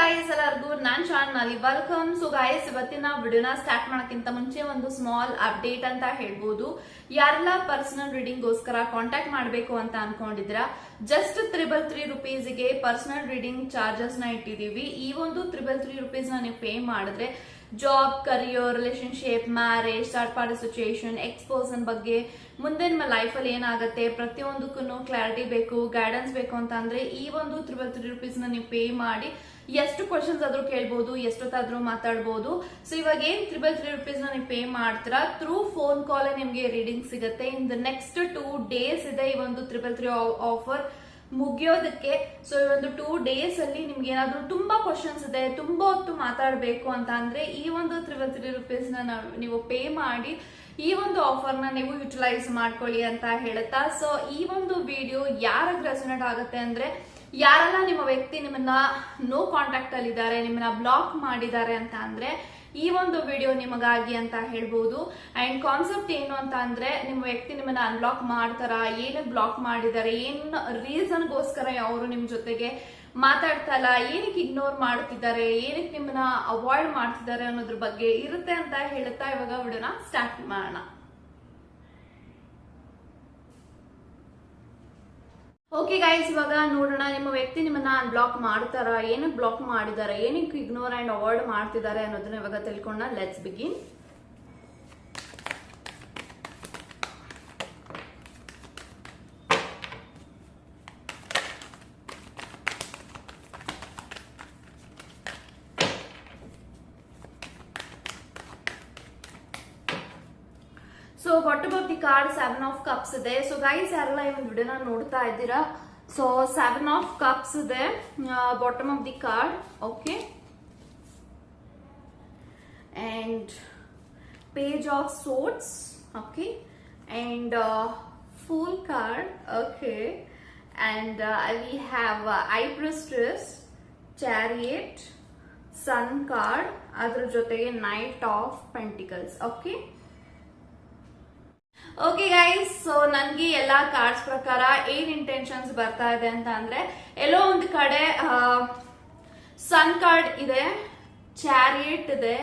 Guys ಎಲ್ಲರಿಗೂ ನಾನ್ channel welcome. So guys ಇವತ್ತಿನ ವಿಡಿಯೋನ ಸ್ಟಾರ್ಟ್ ಮಾಡೋಕ್ಕಿಂತ ಮುಂಚೆ ಒಂದು ಸ್ಮಾಲ್ ಅಪ್ಡೇಟ್ ಅಂತ ಹೇಳ್ಬೋದು. ಯಾರೆಲ್ಲ ಪರ್ಸನಲ್ ರೀಡಿಂಗ್ ಗೋಸ್ಕರ ಕಾಂಟ್ಯಾಕ್ಟ್ ಮಾಡಬೇಕು ಅಂತ ಅನ್ಕೊಂಡಿದ್ರ ಜಸ್ಟ್ 333 ರುಪೀಸ್ಗೆ ಪರ್ಸನಲ್ ರೀಡಿಂಗ್ ಚಾರ್ಜಸ್ ನ ಇಟ್ಟಿದೀವಿ. ಈ ಒಂದು 333 ರುಪೀಸ್ ನ ನೀವು ಪೇ ಮಾಡಿದ್ರೆ job, career, relationship, marriage, third party situation, explosion ಬಗ್ಗೆ ಮುಂದೆ ನಿಮ್ಮ ಲೈಫ್ ಅಲ್ಲಿ ಏನಾಗುತ್ತೆ ಪ್ರತಿಯೊಂದಕ್ಕೂ ಕ್ಲಾರಿಟಿ ಬೇಕು, ಗೈಡೆನ್ಸ್ ಬೇಕು ಅಂತ ಅಂದ್ರೆ ಈ ಒಂದು 333 ರುಪೀಸ್ ನ ನೀವು ಪೇ ಮಾಡಿ ಎಷ್ಟು ಕ್ವಶನ್ಸ್ ಆದ್ರೂ ಕೇಳ್ಬೋದು, ಎಷ್ಟೊತ್ತಾದ್ರೂ ಮಾತಾಡ್ಬೋದು. ಸೊ ಇವಾಗ ಏನ್ 333 ರುಪೀಸ್ ನ ನೀವು ಪೇ ಮಾಡ್ತೀರಾ ಥ್ರೂ ಫೋನ್ ಕಾಲ್ ನಿಮ್ಗೆ ರೀಡಿಂಗ್ ಸಿಗುತ್ತೆ. ಇನ್ ದ ನೆಕ್ಸ್ಟ್ 2 days ಇದೆ ಈ ಒಂದು 333 ಆಫರ್ ಮುಗಿಯೋದಕ್ಕೆ. ಸೊ ಈ ಒಂದು 2 days ಅಲ್ಲಿ ನಿಮ್ಗೆ ಏನಾದ್ರೂ ತುಂಬಾ ಕ್ವಶನ್ಸ್ ಇದೆ, ತುಂಬಾ ಹೊತ್ತು ಮಾತಾಡ್ಬೇಕು ಅಂತ ಅಂದ್ರೆ ಈ ಒಂದು 333 ರುಪೀಸ್ ನ ನೀವು ಪೇ ಮಾಡಿ ಈ ಒಂದು ಆಫರ್ ನ ನೀವು ಯುಟಿಲೈಸ್ ಮಾಡ್ಕೊಳ್ಳಿ ಅಂತ ಹೇಳುತ್ತಾ. ಸೊ ಈ ಒಂದು ವಿಡಿಯೋ ಯಾರಾಗ ರೆಸೊನೇಟ್ ಆಗುತ್ತೆ ಅಂದ್ರೆ ಯಾರೆಲ್ಲ ನಿಮ್ಮ ವ್ಯಕ್ತಿ ನಿಮ್ಮನ್ನ ನೋ ಕಾಂಟ್ಯಾಕ್ಟ್ ಅಲ್ಲಿ ಇದ್ದಾರೆ, ನಿಮ್ಮನ್ನ ಬ್ಲಾಕ್ ಮಾಡಿದ್ದಾರೆ ಅಂತ ಅಂದ್ರೆ ಈ ಒಂದು ವಿಡಿಯೋ ನಿಮಗಾಗಿ ಅಂತ ಹೇಳ್ಬೋದು. ಅಂಡ್ ಕಾನ್ಸೆಪ್ಟ್ ಏನು ಅಂತ ಅಂದ್ರೆ ನಿಮ್ಮ ವ್ಯಕ್ತಿ ನಿಮ್ಮನ್ನ ಅನ್ಬ್ಲಾಕ್ ಮಾಡ್ತಾರ, ಏನಕ್ಕೆ ಬ್ಲಾಕ್ ಮಾಡಿದ್ದಾರೆ, ಏನ್ ರೀಸನ್ ಗೋಸ್ಕರ ಅವರು ನಿಮ್ ಜೊತೆಗೆ ಮಾತಾಡ್ತಾ ಇಲ್ಲ, ಏನಕ್ಕೆ ಇಗ್ನೋರ್ ಮಾಡ್ತಿದ್ದಾರೆ, ಏನಕ್ಕೆ ನಿಮ್ಮನ್ನ ಅವಾಯ್ಡ್ ಮಾಡ್ತಿದ್ದಾರೆ ಅನ್ನೋದ್ರ ಬಗ್ಗೆ ಇರುತ್ತೆ ಅಂತ ಹೇಳುತ್ತಾ ಇವಾಗ ವಿಡಿಯೋನ ಸ್ಟಾರ್ಟ್ ಮಾಡೋಣ. ಓಕೆ ಗೈಸ್, ಇವಾಗ ನೋಡೋಣ ನಿಮ್ಮ ವ್ಯಕ್ತಿ ನಿಮ್ಮನ್ನ ಬ್ಲಾಕ್ ಮಾಡ್ತಾರ, ಏನಕ್ಕೆ ಬ್ಲಾಕ್ ಮಾಡಿದ್ದಾರೆ, ಏನಕ್ಕೆ ಇಗ್ನೋರ್ ಅಂಡ್ ಅವಾಯ್ಡ್ ಮಾಡ್ತಿದ್ದಾರೆ ಅನ್ನೋದನ್ನ ಇವಾಗ ತಿಳ್ಕೊಂಡ. Let's begin. So bottom of the card 7 of cups ಇದೆ. ಸೊ ಗೈಸ್ ಯಾರೆಲ್ಲ ಈ ಒಂದು ವಿಡಿಯೋನ ನೋಡ್ತಾ ಇದ್ದೀರಾ, ಸೊ 7 of cups ಇದೆ bottom of the card. Okay, and page of swords. Okay, and fool card. Okay, and we have high priestess, chariot, sun card, ಅದ್ರ ಜೊತೆಗೆ knight of pentacles. Okay okay guys, so ನನ್ಗೆ ಎಲ್ಲಾ cards ಪ್ರಕಾರ ಏನ್ intentions ಬರ್ತಾ ಇದೆ ಅಂತ ಅಂದ್ರೆ ಎಲ್ಲೋ ಒಂದು ಕಡೆ ಸನ್ ಕಾರ್ಡ್ ಇದೆ, ಚಾರಿಯಟ್ ಇದೆ,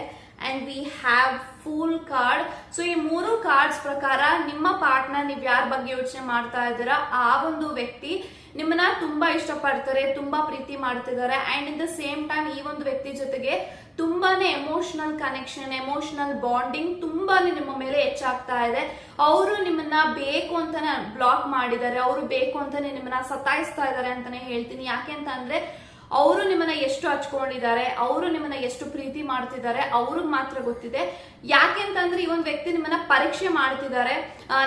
and we have pool card. So ಈ 3 ಕಾರ್ಡ್ಸ್ ಪ್ರಕಾರ ನಿಮ್ಮ ಪಾರ್ಟ್ನರ್ ನೀವ್ ಯಾರ ಬಗ್ಗೆ ಯೋಚನೆ ಮಾಡ್ತಾ ಇದ್ದೀರಾ ಆ ಒಂದು ವ್ಯಕ್ತಿ ನಿಮ್ಮನ್ನ ತುಂಬಾ ಇಷ್ಟಪಡ್ತಾರೆ, ತುಂಬಾ ಪ್ರೀತಿ ಮಾಡ್ತಿದ್ದಾರೆ. And in the same time ಈ ಒಂದು ವ್ಯಕ್ತಿ ಜೊತೆಗೆ ತುಂಬಾನೇ ಎಮೋಷನಲ್ ಕನೆಕ್ಷನ್, ಎಮೋಷನಲ್ ಬಾಂಡಿಂಗ್ ತುಂಬಾನೇ ನಿಮ್ಮ ಮೇಲೆ ಹೆಚ್ಚಾಗ್ತಾ ಇದೆ. ಅವರು ನಿಮ್ಮನ್ನ ಬೇಕು ಅಂತಾನೆ ಬ್ಲಾಕ್ ಮಾಡಿದ್ದಾರೆ, ಅವರು ಬೇಕು ಅಂತಾನೆ ನಿಮ್ಮನ್ನ ಸತಾಯಿಸ್ತಾ ಇದ್ದಾರೆ ಅಂತಾನೆ ಹೇಳ್ತೀನಿ. ಯಾಕೆ ಅಂತ ಅಂದ್ರೆ ಅವರು ನಿಮ್ಮನ್ನ ಎಷ್ಟು ಹಚ್ಕೊಂಡಿದ್ದಾರೆ, ಅವರು ನಿಮ್ಮನ್ನ ಎಷ್ಟು ಪ್ರೀತಿ ಮಾಡ್ತಿದ್ದಾರೆ ಅವ್ರಿಗೆ ಮಾತ್ರ ಗೊತ್ತಿದೆ. ಯಾಕೆಂತಂದ್ರೆ ಈ ಒಂದು ವ್ಯಕ್ತಿ ನಿಮ್ಮನ್ನ ಪರೀಕ್ಷೆ ಮಾಡ್ತಿದ್ದಾರೆ.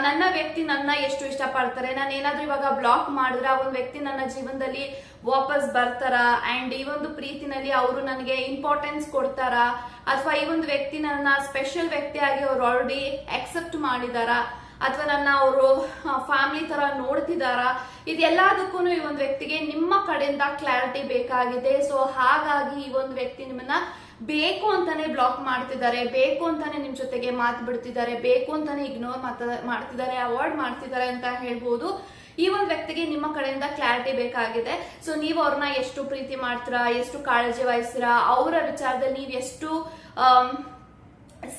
ನನ್ನ ವ್ಯಕ್ತಿ ನನ್ನ ಎಷ್ಟು ಇಷ್ಟಪಡ್ತಾರೆ, ನಾನು ಏನಾದ್ರೂ ಇವಾಗ ಬ್ಲಾಕ್ ಮಾಡಿದ್ರೆ ಆ ಒಂದು ವ್ಯಕ್ತಿ ನನ್ನ ಜೀವನದಲ್ಲಿ ವಾಪಸ್ ಬರ್ತಾರ, ಅಂಡ್ ಈ ಒಂದು ಪ್ರೀತಿನಲ್ಲಿ ಅವರು ನನಗೆ ಇಂಪಾರ್ಟೆನ್ಸ್ ಕೊಡ್ತಾರ, ಅಥವಾ ಈ ಒಂದು ವ್ಯಕ್ತಿ ನನ್ನ ಸ್ಪೆಷಲ್ ವ್ಯಕ್ತಿಯಾಗಿ ಅವ್ರು ಆಲ್ರೆಡಿ ಅಕ್ಸೆಪ್ಟ್ ಮಾಡಿದಾರ, ಅಥವಾ ನನ್ನ ಅವರು ಫ್ಯಾಮಿಲಿ ತರ ನೋಡ್ತಿದಾರ. ಇದೆಲ್ಲದಕ್ಕೂ ಈ ಒಂದು ವ್ಯಕ್ತಿಗೆ ನಿಮ್ಮ ಕಡೆಯಿಂದ ಕ್ಲಾರಿಟಿ ಬೇಕಾಗಿದೆ. ಸೊ ಹಾಗಾಗಿ ಈ ಒಂದು ವ್ಯಕ್ತಿ ನಿಮ್ಮನ್ನ ಬೇಕು ಅಂತಾನೆ ಬ್ಲಾಕ್ ಮಾಡ್ತಿದ್ದಾರೆ, ಬೇಕು ಅಂತಾನೆ ನಿಮ್ ಜೊತೆಗೆ ಮಾತು ಬಿಡ್ತಿದ್ದಾರೆ, ಬೇಕು ಅಂತಾನೆ ಇಗ್ನೋರ್ ಮಾಡ್ತಿದ್ದಾರೆ, ಅವಾಯ್ಡ್ ಮಾಡ್ತಿದ್ದಾರೆ ಅಂತ ಹೇಳ್ಬೋದು. ಈ ಒಂದು ವ್ಯಕ್ತಿಗೆ ನಿಮ್ಮ ಕಡೆಯಿಂದ ಕ್ಲಾರಿಟಿ ಬೇಕಾಗಿದೆ. ಸೊ ನೀವು ಅವ್ರನ್ನ ಎಷ್ಟು ಪ್ರೀತಿ ಮಾಡ್ತೀರಾ, ಎಷ್ಟು ಕಾಳಜಿ ವಹಿಸ್ತೀರಾ, ಅವರ ವಿಚಾರದಲ್ಲಿ ನೀವು ಎಷ್ಟು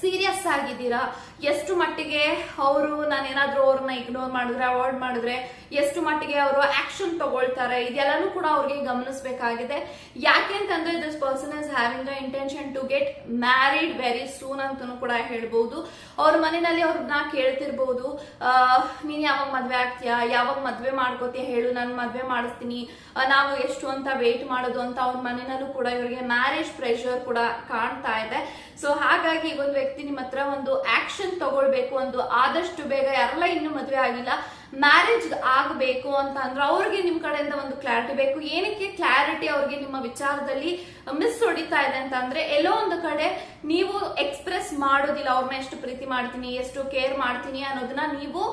ಸೀರಿಯಸ್ ಆಗಿದ್ದೀರಾ, ಎಷ್ಟು ಮಟ್ಟಿಗೆ ಅವರು ನಾನೇನಾದ್ರೂ ಅವ್ರನ್ನ ಇಗ್ನೋರ್ ಮಾಡಿದ್ರೆ, ಅವಾಯ್ಡ್ ಮಾಡಿದ್ರೆ ಎಷ್ಟು ಮಟ್ಟಿಗೆ ಅವರು ಆಕ್ಷನ್ ತಗೊಳ್ತಾರೆ, ಇದೆಲ್ಲಾನು ಕೂಡ ಅವ್ರಿಗೆ ಗಮನಿಸಬೇಕಾಗಿದೆ. ಯಾಕೆ ಅಂತಂದ್ರೆ this person is having the intention to get married very soon ಅಂತಾನು ಕೂಡ ಹೇಳ್ಬಹುದು. ಅವ್ರ ಮನೆಯಲ್ಲಿ ಅವ್ರನ್ನ ಕೇಳ್ತಿರ್ಬಹುದು, ನೀನ್ ಯಾವಾಗ ಮದ್ವೆ ಆಗ್ತೀಯಾ, ಯಾವಾಗ ಮದ್ವೆ ಮಾಡ್ಕೋತೀಯ ಹೇಳು, ನಾನು ಮದ್ವೆ ಮಾಡಿಸ್ತೀನಿ, ನಾವು ಎಷ್ಟು ಅಂತ ವೇಟ್ ಮಾಡೋದು ಅಂತ ಅವ್ರ ಮನೆಯಲ್ಲೂ ಕೂಡ ಇವರಿಗೆ ಮ್ಯಾರೇಜ್ ಪ್ರೆಷರ್ ಕೂಡ ಕಾಣ್ತಾ ಇದೆ. ಸೊ ಹಾಗಾಗಿ ಈ ಒಂದು ವ್ಯಕ್ತಿ ನಿಮ್ಮ ಹತ್ರ ಒಂದು ಆಕ್ಷನ್ ತಗೊಳ್ಬೇಕು, ಒಂದು ಆದಷ್ಟು ಬೇಗ ಯಾರೆಲ್ಲ ಇನ್ನು ಮದ್ವೆ ಆಗಿಲ್ಲ ಮ್ಯಾರೇಜ್ ಆಗಬೇಕು ಅಂತ ಅಂದ್ರೆ ಅವ್ರಿಗೆ ನಿಮ್ ಕಡೆಯಿಂದ ಒಂದು ಕ್ಲಾರಿಟಿ ಬೇಕು. ಏನಕ್ಕೆ ಕ್ಲಾರಿಟಿ ಅವ್ರಿಗೆ ನಿಮ್ಮ ವಿಚಾರದಲ್ಲಿ ಮಿಸ್ ಹೊಡಿತಾ ಇದೆ ಅಂತ ಅಂದ್ರೆ ಎಲ್ಲೋ ಒಂದು ಕಡೆ ನೀವು ಎಕ್ಸ್ಪ್ರೆಸ್ ಮಾಡೋದಿಲ್ಲ, ಅವ್ರನ್ನ ಎಷ್ಟು ಪ್ರೀತಿ ಮಾಡ್ತೀನಿ, ಎಷ್ಟು ಕೇರ್ ಮಾಡ್ತೀನಿ ಅನ್ನೋದನ್ನ ನೀವು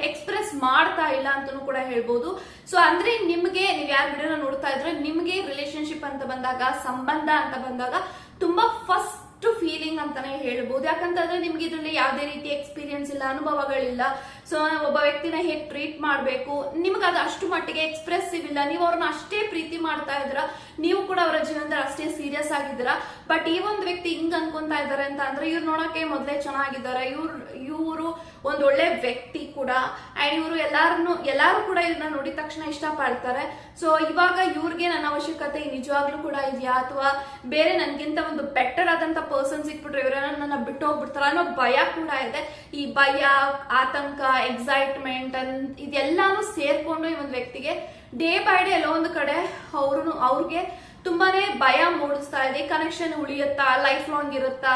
ಎಕ್ಸ್ಪ್ರೆಸ್ ಮಾಡ್ತಾ ಇಲ್ಲ ಅಂತಾನು ಕೂಡ ಹೇಳ್ಬೋದು. ಸೊ ಅಂದ್ರೆ ನಿಮ್ಗೆ ನೀವ್ ಯಾರ ವಿಡಿಯೋನ ನೋಡ್ತಾ ಇದ್ರೆ ನಿಮ್ಗೆ ರಿಲೇಶನ್ಶಿಪ್ ಅಂತ ಬಂದಾಗ, ಸಂಬಂಧ ಅಂತ ಬಂದಾಗ ತುಂಬಾ ಫಸ್ಟ್ ಫೀಲಿಂಗ್ ಅಂತಾನೆ ಹೇಳ್ಬೋದು. ಯಾಕಂತಂದ್ರೆ ನಿಮ್ಗೆ ಇದ್ರಲ್ಲಿ ಯಾವುದೇ ರೀತಿ ಎಕ್ಸ್ಪೀರಿಯನ್ಸ್ ಇಲ್ಲ, ಅನುಭವಗಳಿಲ್ಲ. ಸೊ ಒಬ್ಬ ವ್ಯಕ್ತಿನ ಹೇಗೆ ಟ್ರೀಟ್ ಮಾಡಬೇಕು ನಿಮ್ಗೆ ಅದು ಅಷ್ಟು ಮಟ್ಟಿಗೆ ಎಕ್ಸ್ಪ್ರೆಸಿವ್ ಇಲ್ಲ. ನೀವು ಅವ್ರನ್ನ ಅಷ್ಟೇ ಪ್ರೀತಿ ಮಾಡ್ತಾ ಇದ್ರ, ನೀವು ಕೂಡ ಅವರ ಜೀವನದಲ್ಲಿ ಅಷ್ಟೇ ಸೀರಿಯಸ್ ಆಗಿದ್ದೀರಾ. ಬಟ್ ಈ ಒಂದು ವ್ಯಕ್ತಿ ಹಿಂಗ್ ಅನ್ಕೊಂತಾ ಇದ್ದಾರೆ ಅಂತ ಅಂದ್ರೆ ಇವ್ರು ನೋಡಕ್ಕೆ ಮೊದಲೇ ಚೆನ್ನಾಗಿದ್ದಾರೆ, ಇವರು ಒಂದ್ ಒಳ್ಳೆ ವ್ಯಕ್ತಿ ಕೂಡ, ಅಂಡ್ ಇವರು ಎಲ್ಲಾರು ಕೂಡ ಇವ್ರನ್ನ ನೋಡಿದ ತಕ್ಷಣ ಇಷ್ಟ ಪಡ್ತಾರೆ. ಸೊ ಇವಾಗ ಇವ್ರಿಗೆ ನನ್ನ ಅವಶ್ಯಕತೆ ನಿಜವಾಗ್ಲೂ ಕೂಡ ಇದೆಯಾ, ಅಥವಾ ಬೇರೆ ನನ್ಗಿಂತ ಒಂದು ಬೆಟರ್ ಆದಂತ ಪರ್ಸನ್ ಸಿಕ್ಬಿಟ್ರೆ ಇವರನ್ನ ನನ್ನ ಬಿಟ್ಟು ಹೋಗ್ಬಿಡ್ತಾರ ಅನ್ನೋ ಭಯ ಕೂಡ ಇದೆ. ಈ ಭಯ, ಆತಂಕ, ಎಕ್ಸೈಟ್ಮೆಂಟ್ ಇದೆಲ್ಲಾನು ಸೇರ್ಕೊಂಡು ಈ ಒಂದು ವ್ಯಕ್ತಿಗೆ ಡೇ ಬೈ ಡೇ ಎಲ್ಲೋ ಒಂದು ಕಡೆ ಅವ್ರಿಗೆ ತುಂಬಾನೇ ಭಯ ಮೂಡಿಸ್ತಾ ಇದೆ. ಕನೆಕ್ಷನ್ ಉಳಿಯುತ್ತಾ, ಲೈಫ್ ಲಾಂಗ್ ಇರುತ್ತಾ,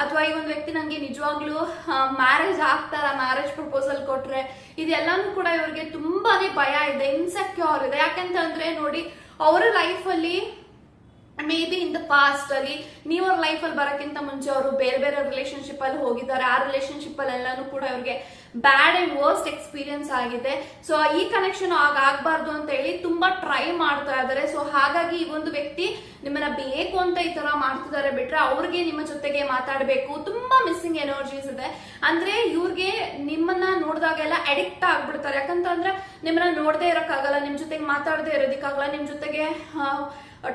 ಅಥವಾ ಈ ಒಂದು ವ್ಯಕ್ತಿ ನಂಗೆ ನಿಜವಾಗ್ಲೂ ಮ್ಯಾರೇಜ್ ಆಗ್ತಾರ, ಮ್ಯಾರೇಜ್ ಪ್ರಪೋಸಲ್ ಕೊಟ್ರೆ, ಇದೆಲ್ಲಾನು ಕೂಡ ಇವ್ರಿಗೆ ತುಂಬಾನೇ ಭಯ ಇದೆ, ಇನ್ಸೆಕ್ಯೂರ್ ಇದೆ. ಯಾಕಂತಂದ್ರೆ ನೋಡಿ, ಅವರ ಲೈಫ್ ಅಲ್ಲಿ may be in the past ಅಲ್ಲಿ ನೀವು ಅವ್ರ ಲೈಫ್ ಅಲ್ಲಿ ಬರೋಕ್ಕಿಂತ ಮುಂಚೆ ಅವರು ಬೇರೆ ಬೇರೆ ರಿಲೇಶನ್ಶಿಪ್ ಅಲ್ಲಿ ಹೋಗಿದ್ದಾರೆ. ಆ ರಿಲೇಶನ್ಶಿಪ್ ಅಲ್ಲಿ ಎಲ್ಲಾನು ಕೂಡ ಇವ್ರಿಗೆ ಬ್ಯಾಡ್ ಅಂಡ್ ವರ್ಸ್ಟ್ ಎಕ್ಸ್ಪೀರಿಯನ್ಸ್ ಆಗಿದೆ. ಸೊ ಈ ಕನೆಕ್ಷನ್ ಆಗ್ಬಾರ್ದು ಅಂತ ಹೇಳಿ ತುಂಬಾ ಟ್ರೈ ಮಾಡ್ತಾ ಇದ್ದಾರೆ. ಸೊ ಹಾಗಾಗಿ ಈ ಒಂದು ವ್ಯಕ್ತಿ ನಿಮ್ಮನ್ನ ಬೇಕು ಅಂತ ಈ ತರ ಮಾಡ್ತಿದ್ದಾರೆ ಬಿಟ್ರೆ ಅವ್ರಿಗೆ ನಿಮ್ಮ ಜೊತೆಗೆ ಮಾತಾಡ್ಬೇಕು, ತುಂಬಾ ಮಿಸ್ಸಿಂಗ್ ಎನರ್ಜೀಸ್ ಇದೆ. ಅಂದ್ರೆ ಇವ್ರಿಗೆ ನಿಮ್ಮನ್ನ ನೋಡಿದಾಗೆಲ್ಲ ಅಡಿಕ್ಟ್ ಆಗ್ಬಿಡ್ತಾರೆ. ಯಾಕಂತಂದ್ರೆ ನಿಮ್ಮನ್ನ ನೋಡದೆ ಇರೋಕ್ಕಾಗಲ್ಲ, ನಿಮ್ ಜೊತೆಗೆ ಮಾತಾಡದೆ ಇರೋದಕ್ಕಾಗಲ್ಲ, ನಿಮ್ ಜೊತೆಗೆ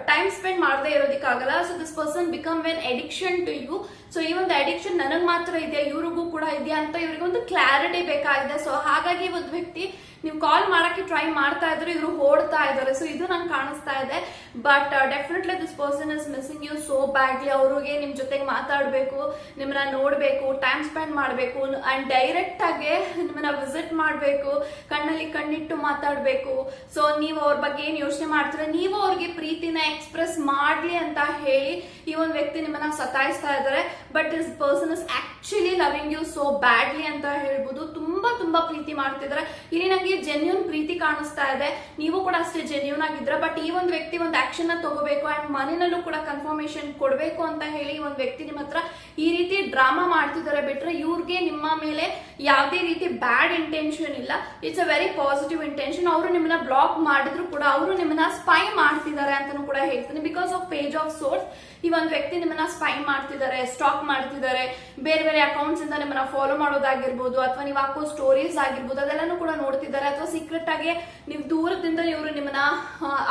ಟೈಮ್ ಸ್ಪೆಂಡ್ ಮಾಡದೇ ಇರೋದಕ್ಕಾಗಲ್ಲ. So this person become when addiction to you. So ಈ ಒಂದು ಅಡಿಕ್ಷನ್ ನನಗ್ ಮಾತ್ರ ಇದೆಯಾ, ಇವ್ರಿಗೂ ಕೂಡ ಇದೆಯಾ ಅಂತ ಇವ್ರಿಗೆ ಒಂದು ಕ್ಲಾರಿಟಿ ಬೇಕಾಗಿದೆ. ಸೊ ಹಾಗಾಗಿ ಒಂದು ವ್ಯಕ್ತಿ ನೀವು ಕಾಲ್ ಮಾಡಕ್ಕೆ ಟ್ರೈ ಮಾಡ್ತಾ ಇದ್ರೆ ಇವರು ಓಡ್ತಾ ಇದ್ದಾರೆ. ಸೊ ಇದು ನಂಗೆ ಕಾಣಿಸ್ತಾ ಇದೆ. But definitely this person is missing you so badly. ಅವ್ರಿಗೆ ನಿಮ್ ಜೊತೆಗೆ ಮಾತಾಡ್ಬೇಕು, ನಿಮ್ಮನ್ನ ನೋಡ್ಬೇಕು, ಟೈಮ್ ಸ್ಪೆಂಡ್ ಮಾಡ್ಬೇಕು, ಅಂಡ್ ಡೈರೆಕ್ಟ್ ಆಗಿ ನಿಮ್ಮನ್ನ ವಿಸಿಟ್ ಮಾಡ್ಬೇಕು, ಕಣ್ಣಲ್ಲಿ ಕಣ್ಣಿಟ್ಟು ಮಾತಾಡ್ಬೇಕು. ಸೊ ನೀವು ಅವ್ರ ಬಗ್ಗೆ ಏನ್ ಯೋಚನೆ ಮಾಡ್ತೀರ, ನೀವು ಅವ್ರಿಗೆ ಪ್ರೀತಿನ ಎಕ್ಸ್ಪ್ರೆಸ್ ಮಾಡ್ಲಿ ಅಂತ ಹೇಳಿ ಈ ಒಂದು ವ್ಯಕ್ತಿ ನಿಮ್ಮನ್ನ ಸತಾಯಿಸ್ತಾ ಇದ್ದಾರೆ. But this person is actually loving you so badly ಅಂತ ಹೇಳ್ಬೋದು. ತುಂಬಾ ತುಂಬಾ ಪ್ರೀತಿ ಮಾಡ್ತಿದ್ದಾರೆ. ಇಲ್ಲಿ ನಂಗೆ ಜೆನ್ಯೂನ್ ಪ್ರೀತಿ ಕಾಣಿಸ್ತಾ ಇದೆ, ನೀವು ಕೂಡ ಅಷ್ಟೇ ಜೆನ್ಯೂನ್ ಆಗಿದ್ರ. ಬಟ್ ಈ ಒಂದು ವ್ಯಕ್ತಿ ಒಂದು ಆಕ್ಷನ್ ತಗೋಬೇಕು ಅಂಡ್ ಮನೆಯಲ್ಲೂ ಕೂಡ ಕನ್ಫರ್ಮೇಶನ್ ಕೊಡ್ಬೇಕು ಅಂತ ಹೇಳಿ ಒಂದು ವ್ಯಕ್ತಿ ನಿಮ್ಮ ಹತ್ರ ಈ ರೀತಿ ಡ್ರಾಮಾ ಮಾಡ್ತಿದ್ದಾರೆ ಬಿಟ್ರೆ ಇವ್ರಿಗೆ ನಿಮ್ಮ ಮೇಲೆ ಯಾವುದೇ ರೀತಿ ಬ್ಯಾಡ್ ಇಂಟೆನ್ಷನ್ ಇಲ್ಲ. It's a very positive intention. ಅವರು ನಿಮ್ಮನ್ನ ಬ್ಲಾಕ್ ಮಾಡಿದ್ರು ಕೂಡ ಅವರು ನಿಮ್ಮನ್ನ ಸ್ಪೈ ಮಾಡ್ತಿದ್ದಾರೆ ಅಂತಾನು ಕೂಡ ಹೇಳ್ತೀನಿ. Because of page of swords ಈ ಒಂದು ವ್ಯಕ್ತಿ ನಿಮ್ಮನ್ನ ಸ್ಪೈ ಮಾಡ್ತಿದ್ದಾರೆ, ಸ್ಟಾಕ್ ಮಾಡ್ತಿದ್ದಾರೆ, ಬೇರೆ ಬೇರೆ ಅಕೌಂಟ್ಸ್ ಇಂದ ನಿಮ್ಮನ್ನ ಫಾಲೋ ಮಾಡೋದಾಗಿರ್ಬೋದು, ಅಥವಾ ನೀವು ಹಾಕೋ ಸ್ಟೋರೀಸ್ ಆಗಿರ್ಬೋದು, ಅದೆಲ್ಲಾನು ಕೂಡ ನೋಡ್ತಿದ್ದಾರೆ. ಅಥವಾ ಸೀಕ್ರೆಟ್ ಆಗಿ ನೀವು ದೂರದಿಂದ ಇವರು ನಿಮ್ಮನ್ನ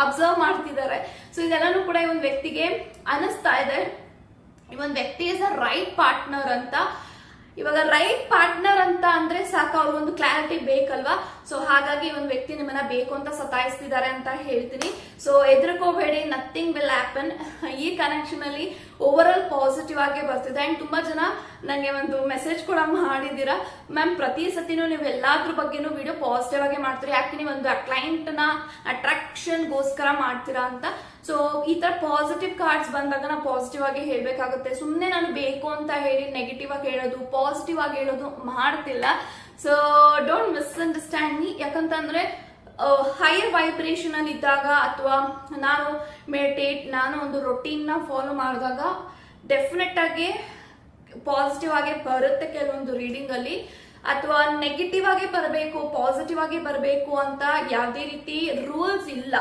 ಅಬ್ಸರ್ವ್ ಮಾಡ್ತಿದ್ದಾರೆ. ಸೊ ಇದೆಲ್ಲಾನು ಕೂಡ ಈ ಒಂದು ವ್ಯಕ್ತಿಗೆ ಅನಿಸ್ತಾ ಇದೆ ಈ ಒಂದು ವ್ಯಕ್ತಿ ಇಸ್ ಅ ರೈಟ್ ಪಾರ್ಟ್ನರ್ ಅಂತ. ಇವಾಗ ರೈಟ್ ಪಾರ್ಟ್ನರ್ ಅಂತ ಅಂದ್ರೆ ಸಾಕು, ಅವ್ರ ಒಂದು ಕ್ಲಾರಿಟಿ ಬೇಕಲ್ವಾ. ಸೊ ಹಾಗಾಗಿ ಒಂದು ವ್ಯಕ್ತಿ ನಿಮ್ಮನ್ನ ಬೇಕು ಅಂತ ಸತಾಯಿಸ್ತಿದ್ದಾರೆ ಅಂತ ಹೇಳ್ತೀನಿ. ಸೊ ಎದುರ್ಕೋಬೇಡಿ, ನಥಿಂಗ್ ವಿಲ್ ಹ್ಯಾಪನ್. ಈ ಕನೆಕ್ಷನ್ ಅಲ್ಲಿ ಓವರ್ ಆಲ್ ಪಾಸಿಟಿವ್ ಆಗಿ ಬರ್ತಿದೆ. ಅಂಡ್ ತುಂಬಾ ಜನ ನಂಗೆ ಒಂದು ಮೆಸೇಜ್ ಕೂಡ ಮಾಡಿದೀರಾ, ಮ್ಯಾಮ್ ಪ್ರತಿ ಸತಿನೂ ನೀವು ಎಲ್ಲಾದ್ರ ಬಗ್ಗೆನೂ ವಿಡಿಯೋ ಪಾಸಿಟಿವ್ ಆಗಿ ಮಾಡ್ತೀರಿ, ಯಾಕೆ ನೀವು ಒಂದು ಕ್ಲೈಂಟ್ ನ ಅಟ್ರಾಕ್ಷನ್ ಗೋಸ್ಕರ ಮಾಡ್ತೀರಾ ಅಂತ. ಸೊ ಈ ತರ ಪಾಸಿಟಿವ್ ಕಾರ್ಡ್ಸ್ ಬಂದಾಗ ನಾವು ಪಾಸಿಟಿವ್ ಆಗಿ ಹೇಳ್ಬೇಕಾಗುತ್ತೆ. ಸುಮ್ನೆ ನಾನು ಬೇಕು ಅಂತ ಹೇಳಿ ನೆಗೆಟಿವ್ ಆಗಿ ಹೇಳೋದು, ಪಾಸಿಟಿವ್ ಆಗಿ ಹೇಳೋದು ಮಾಡ್ತಿಲ್ಲ. So don't misunderstand me. ಯಾಕಂತಂದ್ರೆ ಹೈಯರ್ ವೈಬ್ರೇಷನ್ ಅಲ್ಲಿ ಇದ್ದಾಗ, ಅಥವಾ ನಾನು ಒಂದು ರೊಟೀನ್ ನ ಫಾಲೋ ಮಾಡಿದಾಗ ಡೆಫಿನೆಟ್ ಆಗಿ ಪಾಸಿಟಿವ್ ಆಗಿ ಬರುತ್ತೆ ಕೆಲವೊಂದು ರೀಡಿಂಗ್ ಅಲ್ಲಿ. ಅಥವಾ ನೆಗೆಟಿವ್ ಆಗಿ ಬರಬೇಕು, ಪಾಸಿಟಿವ್ ಆಗಿ ಬರಬೇಕು ಅಂತ ಯಾವುದೇ ರೀತಿ ರೂಲ್ಸ್ ಇಲ್ಲ.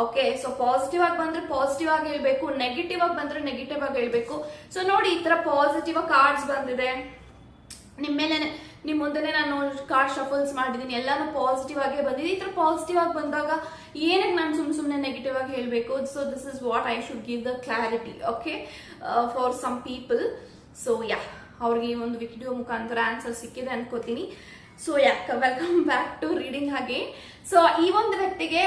ಓಕೆ, ಸೊ ಪಾಸಿಟಿವ್ ಆಗಿ ಬಂದ್ರೆ ಪಾಸಿಟಿವ್ ಆಗಿ ಹೇಳ್ಬೇಕು, ನೆಗೆಟಿವ್ ಆಗಿ ಬಂದ್ರೆ ನೆಗೆಟಿವ್ ಆಗಿ ಹೇಳ್ಬೇಕು. ಸೊ ನೋಡಿ, ಈ ತರ ಪಾಸಿಟಿವ್ ಕಾರ್ಡ್ಸ್ ಬಂದಿದೆ ನಿಮ್ ಮುಂದೆ ನಾನು ಕಾರ್ಡ್ ಶಫಲ್ಸ್ ಮಾಡಿದೀನಿ, ಎಲ್ಲಾನು ಪಾಸಿಟಿವ್ ಆಗಿ ಬಂದಿದೆ. ಈ ತರ ಪಾಸಿಟಿವ್ ಆಗಿ ಬಂದಾಗ ಏನಕ್ಕೆ ನಾನು ಸುಮ್ನೆ ನೆಗೆಟಿವ್ ಆಗಿ ಹೇಳ್ಬೇಕು. So this is what I should give the clarity, okay, for some people. So ya, ಅವ್ರಿಗೆ ಈ ಒಂದು ವಿಡಿಯೋ ಮುಖಾಂತರ ಆನ್ಸರ್ ಸಿಕ್ಕಿದೆ ಅನ್ಕೋತೀನಿ. So welcome back to reading again. So ಈ ಒಂದು ವ್ಯಕ್ತಿಗೆ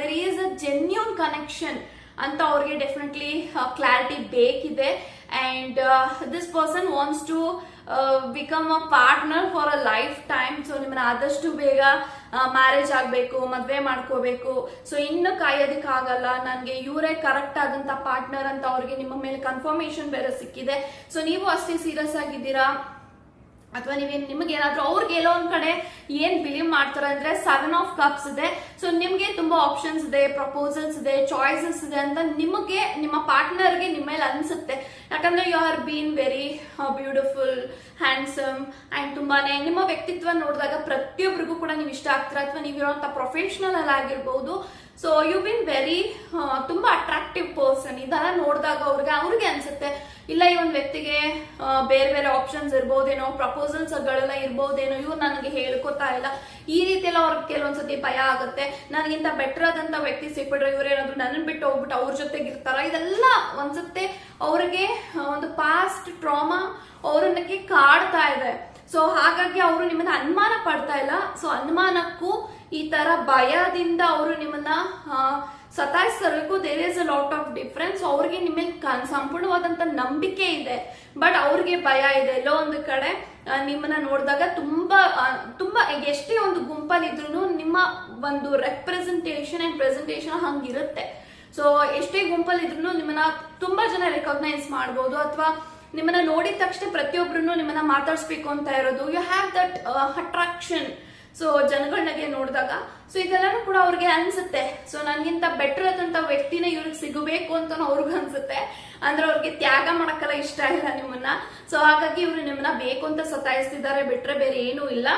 there is a genuine connection ಅಂತ ಅವ್ರಿಗೆ ಡೆಫಿನೆಟ್ಲಿ ಕ್ಲಾರಿಟಿ ಬೇಕಿದೆ. And this person wants to become a partner for a lifetime. So ನಿಮ್ಮನ್ನ ಆದಷ್ಟು ಬೇಗ ಮ್ಯಾರೇಜ್ ಆಗ್ಬೇಕು, ಮದ್ವೆ ಮಾಡ್ಕೋಬೇಕು. ಸೊ ಇನ್ನು ಕಾಯೋದಕ್ಕಾಗಲ್ಲ, ನನ್ಗೆ ಇವರೇ ಕರೆಕ್ಟ್ ಆದಂತ ಪಾರ್ಟ್ನರ್ ಅಂತ ಅವ್ರಿಗೆ ನಿಮ್ಮ ಮೇಲೆ ಕನ್ಫರ್ಮೇಶನ್ ಬೇರೆ ಸಿಕ್ಕಿದೆ. ಸೊ ನೀವು ಅಷ್ಟೇ ಸೀರಿಯಸ್ ಆಗಿದ್ದೀರಾ, ಅಥವಾ ನಿಮ್ಗೆ ಏನಾದ್ರೂ ಅವ್ರಿಗೆ ಎಲ್ಲೋ ಒಂದ್ ಕಡೆ ಏನ್ ಬಿಲೀವ್ ಮಾಡ್ತಾರೆ ಅಂದ್ರೆ 7 ಆಫ್ ಕಪ್ಸ್ ಇದೆ. ಸೊ ನಿಮ್ಗೆ ತುಂಬಾ ಆಪ್ಷನ್ಸ್ ಇದೆ, ಪ್ರಪೋಸಲ್ಸ್ ಇದೆ, ಚಾಯ್ಸಸ್ ಇದೆ ಅಂತ ನಿಮಗೆ ನಿಮ್ಮ ಪಾರ್ಟ್ನರ್ಗೆ ನಿಮ್ಮ ಮೇಲೆ ಅನ್ಸುತ್ತೆ. ಯಾಕಂದ್ರೆ you are been very beautiful, handsome and ತುಂಬಾನೇ ನಿಮ್ಮ ವ್ಯಕ್ತಿತ್ವ ನೋಡಿದಾಗ ಪ್ರತಿಯೊಬ್ಬರಿಗೂ ಕೂಡ ನೀವು ಇಷ್ಟ ಆಗ್ತೀರಾ. ಅಥವಾ ನೀವಿರುವಂತ ಪ್ರೊಫೆಷನಲ್ ಅಲ್ಲಿ ಆಗಿರ್ಬಹುದು. ಸೊ ಯು ಬಿನ್ ವೆರಿ ತುಂಬಾ ಅಟ್ರಾಕ್ಟಿವ್ ಪರ್ಸನ್. ಇದನ್ನ ನೋಡಿದಾಗ ಅವ್ರಿಗೆ ಅನ್ಸುತ್ತೆ ಇಲ್ಲ ಈ ಒಂದು ವ್ಯಕ್ತಿಗೆ ಬೇರೆ ಬೇರೆ ಆಪ್ಷನ್ಸ್ ಇರ್ಬೋದೇನೋ, ಪ್ರಪೋಸಲ್ಸ್ ಗಳೆಲ್ಲ ಇರ್ಬೋದೇನೋ, ಇವ್ರು ನನಗೆ ಹೇಳ್ಕೊತಾ ಇಲ್ಲ, ಈ ರೀತಿ ಎಲ್ಲ ಅವ್ರಿಗೆ ಕೆಲವೊಂದ್ಸತಿ ಭಯ ಆಗುತ್ತೆ. ನನಗಿಂತ ಬೆಟರ್ ಆದಂತ ವ್ಯಕ್ತಿ ಸಿಕ್ಬಿಟ್ರೆ ಇವ್ರೇನಾದ್ರು ನನ್ನ ಬಿಟ್ಟು ಹೋಗ್ಬಿಟ್ಟು ಅವ್ರ ಜೊತೆಗೆ ಇರ್ತಾರ, ಇದೆಲ್ಲ ಒಂದ್ಸತ್ತೆ ಅವ್ರಿಗೆ ಒಂದು ಪಾಸ್ಟ್ ಟ್ರಾಮಾ ಅವ್ರನ್ನಕ್ಕೆ ಕಾಡ್ತಾ ಇದೆ. ಸೊ ಹಾಗಾಗಿ ಅವರು ನಿಮ್ಮನ್ನ ಅನುಮಾನ ಪಡ್ತಾ ಇಲ್ಲ. ಸೊ ಅನುಮಾನಕ್ಕೂ ಈ ತರ ಭಯದಿಂದ ಅವರು ನಿಮ್ಮನ್ನ ಸತಾಯಿಸಬೇಕು. There is a lot of difference. ಅವ್ರಿಗೆ ನಿಮ್ಮ ಸಂಪೂರ್ಣವಾದಂತ ನಂಬಿಕೆ ಇದೆ, ಬಟ್ ಅವ್ರಿಗೆ ಭಯ ಇದೆ. ಎಲ್ಲೋ ಒಂದು ಕಡೆ ನಿಮ್ಮನ್ನ ನೋಡಿದಾಗ ತುಂಬಾ ಎಷ್ಟೇ ಒಂದು ಗುಂಪಲ್ಲಿ ಇದ್ರು ನಿಮ್ಮ ಒಂದು ರೆಪ್ರೆಸೆಂಟೇಷನ್ ಅಂಡ್ ಪ್ರೆಸೆಂಟೇಷನ್ ಹಂಗಿರುತ್ತೆ. ಸೊ ಎಷ್ಟೇ ಗುಂಪಲ್ಲಿ ಇದ್ರು ನಿಮ್ಮನ್ನ ತುಂಬಾ ಜನ ರೆಕಗ್ನೈಸ್ ಮಾಡ್ಬೋದು, ಅಥವಾ ನಿಮ್ಮನ್ನ ನೋಡಿದ ತಕ್ಷಣ ಪ್ರತಿಯೊಬ್ರು ನಿಮ್ಮನ್ನ ಮಾತಾಡ್ಸ್ಬೇಕು ಅಂತ ಇರೋದು. You have that attraction. So ಜನಗಳನ್ನಾಗೆ ನೋಡಿದಾಗ ಸೊ ಇದೆಲ್ಲಾನು ಕೂಡ ಅವ್ರಿಗೆ ಅನ್ಸುತ್ತೆ. ಸೊ ನನ್ಗಿಂತ ಬೆಟರ್ ಆದಂತ ವ್ಯಕ್ತಿನ ಇವ್ರಿಗೆ ಸಿಗಬೇಕು ಅಂತ ಅವ್ರಿಗೆ ಅನ್ಸುತ್ತೆ. ಅಂದ್ರೆ ಅವ್ರಿಗೆ ತ್ಯಾಗ ಮಾಡಕ್ಕೆಲ್ಲ ಇಷ್ಟ ಇಲ್ಲ ನಿಮ್ಮನ್ನ. ಸೊ ಹಾಗಾಗಿ ಇವ್ರು ನಿಮ್ಮನ್ನ ಬೇಕು ಅಂತ ಸತಾಯಿಸ್ತಿದ್ದಾರೆ, ಬಿಟ್ರೆ ಬೇರೆ ಏನೂ ಇಲ್ಲ.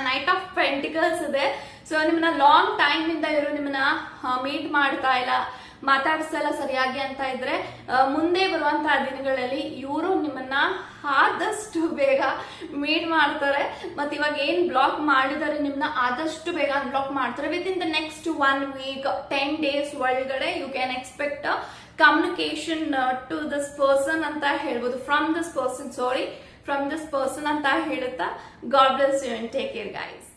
ನೈಟ್ ಆಫ್ ಪೆಂಟಿಕಲ್ಸ್ ಇದೆ. ಸೊ ನಿಮ್ಮನ್ನ ಲಾಂಗ್ ಟೈಮ್ ಇಂದ ಇವರು ನಿಮ್ಮನ್ನ ಮೀಟ್ ಮಾಡ್ತಾ ಇಲ್ಲ, ಮಾತಾಡಿಸ್ತಾ ಇಲ್ಲ ಸರಿಯಾಗಿ ಅಂತ ಇದ್ರೆ ಮುಂದೆ ಬರುವಂತಹ ದಿನಗಳಲ್ಲಿ ಇವರು ನಿಮ್ಮನ್ನ ಆದಷ್ಟು ಬೇಗ ಮೀಟ್ ಮಾಡ್ತಾರೆ. ಮತ್ತೆ ಇವಾಗ ಏನ್ ಬ್ಲಾಕ್ ಮಾಡಿದಾರೆ ನಿಮ್ಮನ್ನ ಆದಷ್ಟು ಬೇಗ ಅನ್ಬ್ಲಾಕ್ ಮಾಡ್ತಾರೆ. Within the next 1 week 10 days ಒಳಗಡೆ you can expect communication to this person ಅಂತ ಹೇಳ್ಬೋದು. ಫ್ರಮ್ ದಿಸ್ ಪರ್ಸನ್ ಅಂತ ಹೇಳುತ್ತಾ God bless you and take care guys.